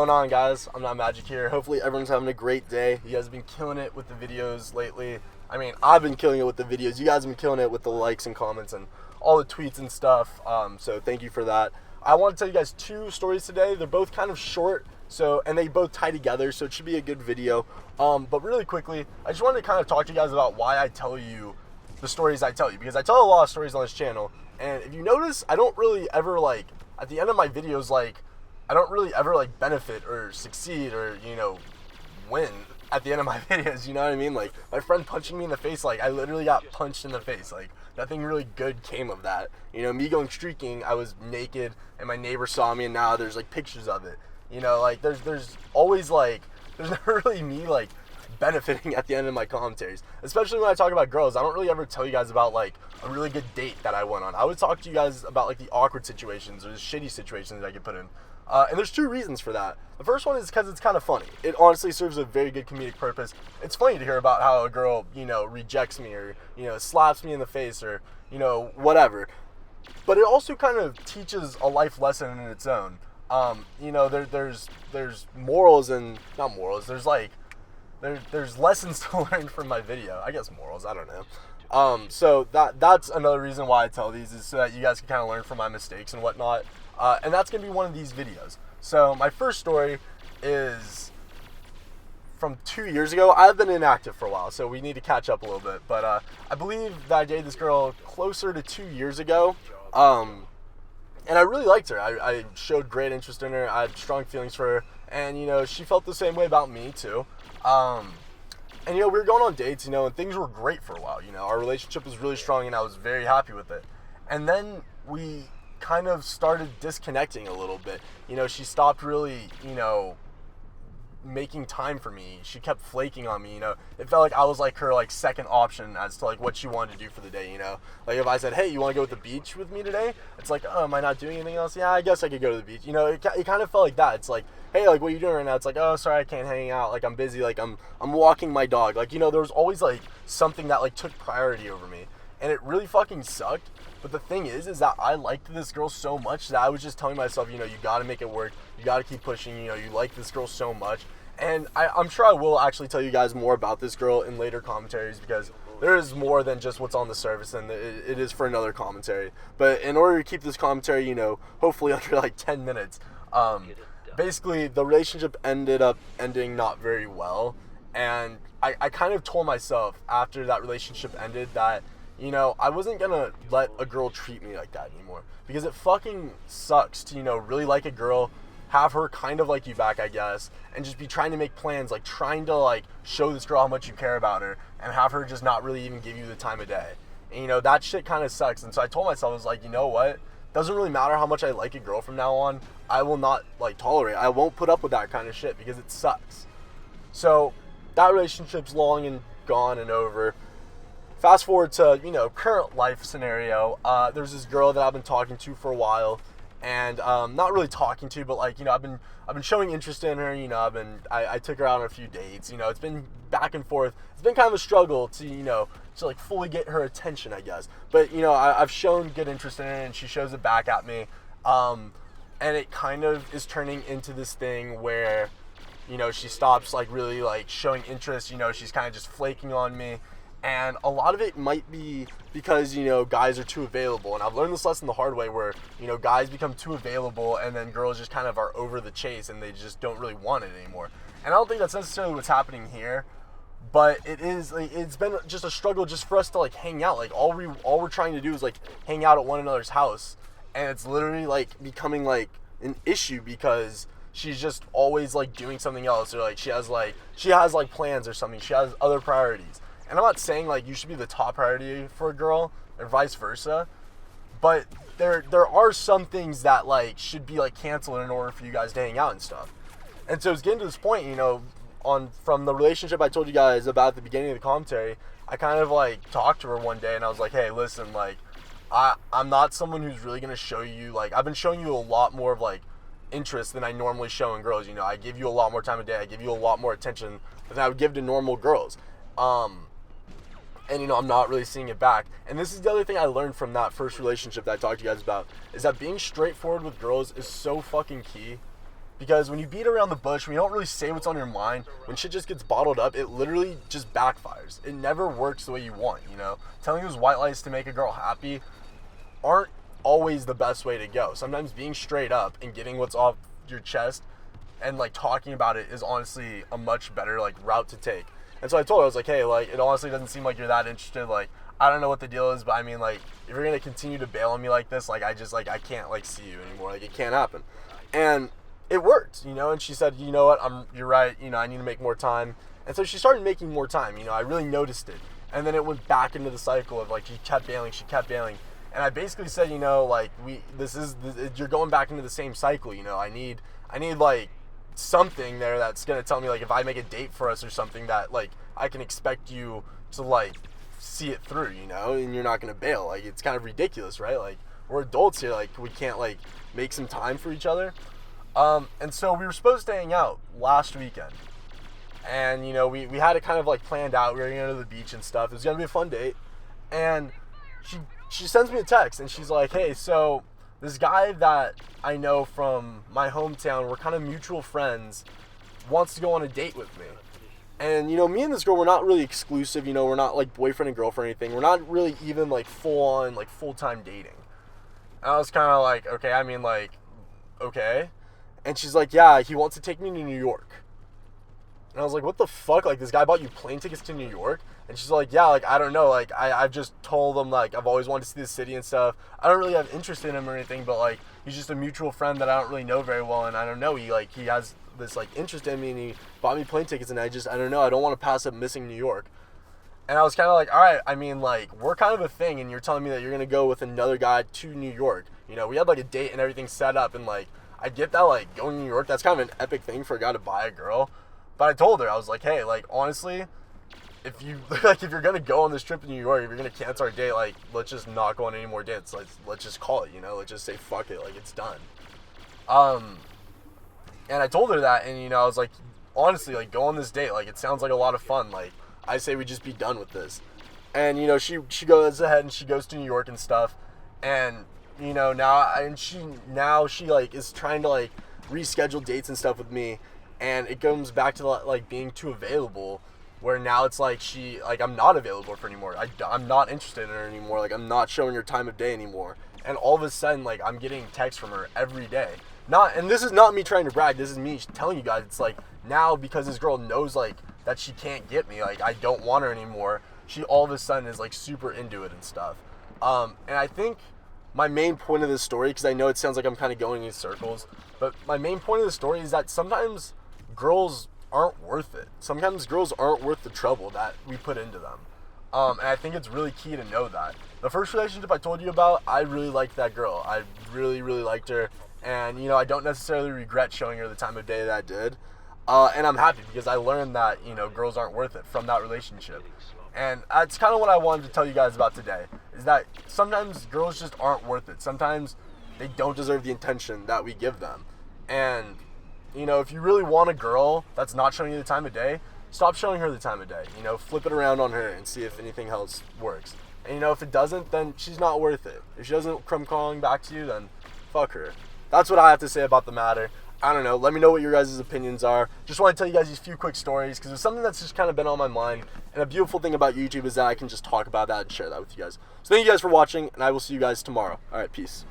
going on, guys? ImNotMagic here. Hopefully everyone's having a great day. You guys have been killing it with the videos lately. I mean, I've been killing it with the videos. You guys have been killing it with the likes and comments and all the tweets and stuff. So thank you for that. I want to tell you guys two stories today. They're both kind of short, and they both tie together, so it should be a good video. But really quickly, I just wanted to kind of talk to you guys about why I tell you the stories I tell you, because I tell a lot of stories on this channel, and if you notice, I don't really ever, at the end of my videos, I don't really ever benefit or succeed or, win at the end of my videos, you know what I mean? Like, my friend punching me in the face, I literally got punched in the face. Nothing really good came of that. Me going streaking, I was naked and my neighbor saw me, and now there's pictures of it. There's always there's never really me benefiting at the end of my commentaries, especially when I talk about girls. I don't really ever tell you guys about a really good date that I went on. I would talk to you guys about the awkward situations or the shitty situations that I get put in. And there's two reasons for that. The first one is because it's kind of funny. It honestly serves a very good comedic purpose. It's funny to hear about how a girl, rejects me or, slaps me in the face or, whatever. But it also kind of teaches a life lesson in its own. There's morals and, not morals, there's lessons to learn from my video. I guess morals, I don't know. So that's another reason why I tell these, is so that you guys can kind of learn from my mistakes and whatnot. And that's going to be one of these videos. So my first story is from 2 years ago. I've been inactive for a while, so we need to catch up a little bit. But I believe that I dated this girl closer to 2 years ago. And I really liked her. I showed great interest in her. I had strong feelings for her. And, she felt the same way about me, too. And, we were going on dates, and things were great for a while. Our relationship was really strong, and I was very happy with it. And then we kind of started disconnecting a little bit. She stopped really, making time for me. She kept flaking on me. It felt like I was her second option as to what she wanted to do for the day. If I said, hey, you want to go to the beach with me today? It's oh, am I not doing anything else? Yeah, I guess I could go to the beach. It kind of felt like that. It's hey, what are you doing right now? It's oh, sorry, I can't hang out. I'm busy. I'm walking my dog. There was always something that took priority over me, and it really fucking sucked. But the thing is that I liked this girl so much that I was just telling myself, you got to make it work. You got to keep pushing. You like this girl so much. And I'm sure I will actually tell you guys more about this girl in later commentaries, because there is more than just what's on the surface, and it is for another commentary. But in order to keep this commentary, hopefully under 10 minutes, basically the relationship ended up ending not very well. And I kind of told myself after that relationship ended that, I wasn't gonna let a girl treat me like that anymore, because it fucking sucks to, really like a girl, have her kind of like you back, I guess, and just be trying to make plans, trying to show this girl how much you care about her, and have her just not really even give you the time of day. And that shit kind of sucks. And so I told myself, I was you know what? Doesn't really matter how much I like a girl from now on. I will not tolerate. I won't put up with that kind of shit, because it sucks. So that relationship's long and gone and over. Fast forward to, current life scenario. There's this girl that I've been talking to for a while, and not really talking to, but I've been showing interest in her. I took her out on a few dates. It's been back and forth. It's been kind of a struggle to fully get her attention, I guess. But I've shown good interest in her, and she shows it back at me. And it kind of is turning into this thing where, she stops really showing interest. She's kind of just flaking on me. And a lot of it might be because, guys are too available. And I've learned this lesson the hard way, where, guys become too available, and then girls just kind of are over the chase and they just don't really want it anymore. And I don't think that's necessarily what's happening here, but it is, it's been just a struggle just for us to hang out. All we're trying to do is hang out at one another's house. And it's literally becoming an issue, because she's just always doing something else, or she has plans or something. She has other priorities. And I'm not saying you should be the top priority for a girl, or vice versa, but there are some things that should be canceled in order for you guys to hang out and stuff. And so it's getting to this point, from the relationship I told you guys about at the beginning of the commentary. I kind of talked to her one day, and I was hey, listen, I'm not someone who's really gonna show you, I've been showing you a lot more of interest than I normally show in girls. I give you a lot more time of day. I give you a lot more attention than I would give to normal girls. And, I'm not really seeing it back. And this is the other thing I learned from that first relationship that I talked to you guys about, is that being straightforward with girls is so fucking key. Because when you beat around the bush, when you don't really say what's on your mind, when shit just gets bottled up, it literally just backfires. It never works the way you want, you know? Telling those white lies to make a girl happy aren't always the best way to go. Sometimes being straight up and getting what's off your chest and like talking about it is honestly a much better like route to take. And so I told her, I was like, hey, like, it honestly doesn't seem like you're that interested. Like, I don't know what the deal is, but I mean, like, if you're gonna continue to bail on me like this, like, I can't like see you anymore. Like, it can't happen. And it worked, you know. And she said, you know what, you're right. You know, I need to make more time. And so she started making more time. You know, I really noticed it. And then it went back into the cycle of like she kept bailing. And I basically said, you know, like, you're going back into the same cycle. You know, I need like something there that's gonna tell me like if I make a date for us or something that like I can expect you to like see it through, you know, and you're not gonna bail. Like, it's kind of ridiculous, right? Like, we're adults here, like, we can't like make some time for each other. And so we were supposed to hang out last weekend, and you know, we had it kind of like planned out. We were gonna go to the beach and stuff. It was gonna be a fun date. And she sends me a text and she's like, hey, so this guy that I know from my hometown, we're kind of mutual friends, wants to go on a date with me. And, you know, me and this girl, we're not really exclusive, you know, we're not like boyfriend and girlfriend or anything. We're not really even like full on, like full-time dating. And I was kind of like, okay, I mean, like, okay. And she's like, yeah, he wants to take me to New York. And I was like, what the fuck? Like, this guy bought you plane tickets to New York? And she's like, yeah, like, I don't know. Like, I've just told him, like, I've always wanted to see the city and stuff. I don't really have interest in him or anything, but, like, he's just a mutual friend that I don't really know very well. And I don't know, he has this, like, interest in me, and he bought me plane tickets. And I don't know. I don't want to pass up missing New York. And I was kind of like, all right, I mean, like, we're kind of a thing, and you're telling me that you're going to go with another guy to New York. You know, we had, like, a date and everything set up, and, like, I get that, like, going to New York, that's kind of an epic thing for a guy to buy a girl. But I told her, I was like, hey, like, honestly, if you're going to go on this trip to New York, if you're going to cancel our date, like, let's just not go on any more dates. Let's just call it, you know? Let's just say fuck it. Like, it's done. And I told her that, and, you know, I was like, honestly, like, go on this date. Like, it sounds like a lot of fun. Like, I say we just be done with this. And, you know, she goes ahead and she goes to New York and stuff. And, you know, now she, like, is trying to, like, reschedule dates and stuff with me. And it comes back to, like, being too available, where now it's like I'm not available for anymore. I'm not interested in her anymore. Like, I'm not showing her time of day anymore. And all of a sudden, like, I'm getting texts from her every day. And this is not me trying to brag. This is me telling you guys. It's like, now, because this girl knows, like, that she can't get me, like, I don't want her anymore, she all of a sudden is, like, super into it and stuff. And I think my main point of this story, because I know it sounds like I'm kind of going in circles, but my main point of the story is that sometimes girls aren't worth it. Sometimes girls aren't worth the trouble that we put into them. And I think it's really key to know that. The first relationship I told you about, I really liked that girl. I really, really liked her. And, you know, I don't necessarily regret showing her the time of day that I did. And I'm happy because I learned that, you know, girls aren't worth it from that relationship. And that's kind of what I wanted to tell you guys about today, is that sometimes girls just aren't worth it. Sometimes they don't deserve the attention that we give them. And, you know, if you really want a girl that's not showing you the time of day, stop showing her the time of day. You know, flip it around on her and see if anything else works. And, you know, if it doesn't, then she's not worth it. If she doesn't come calling back to you, then fuck her. That's what I have to say about the matter. I don't know. Let me know what your guys' opinions are. Just want to tell you guys these few quick stories because it's something that's just kind of been on my mind. And a beautiful thing about YouTube is that I can just talk about that and share that with you guys. So thank you guys for watching, and I will see you guys tomorrow. All right, peace.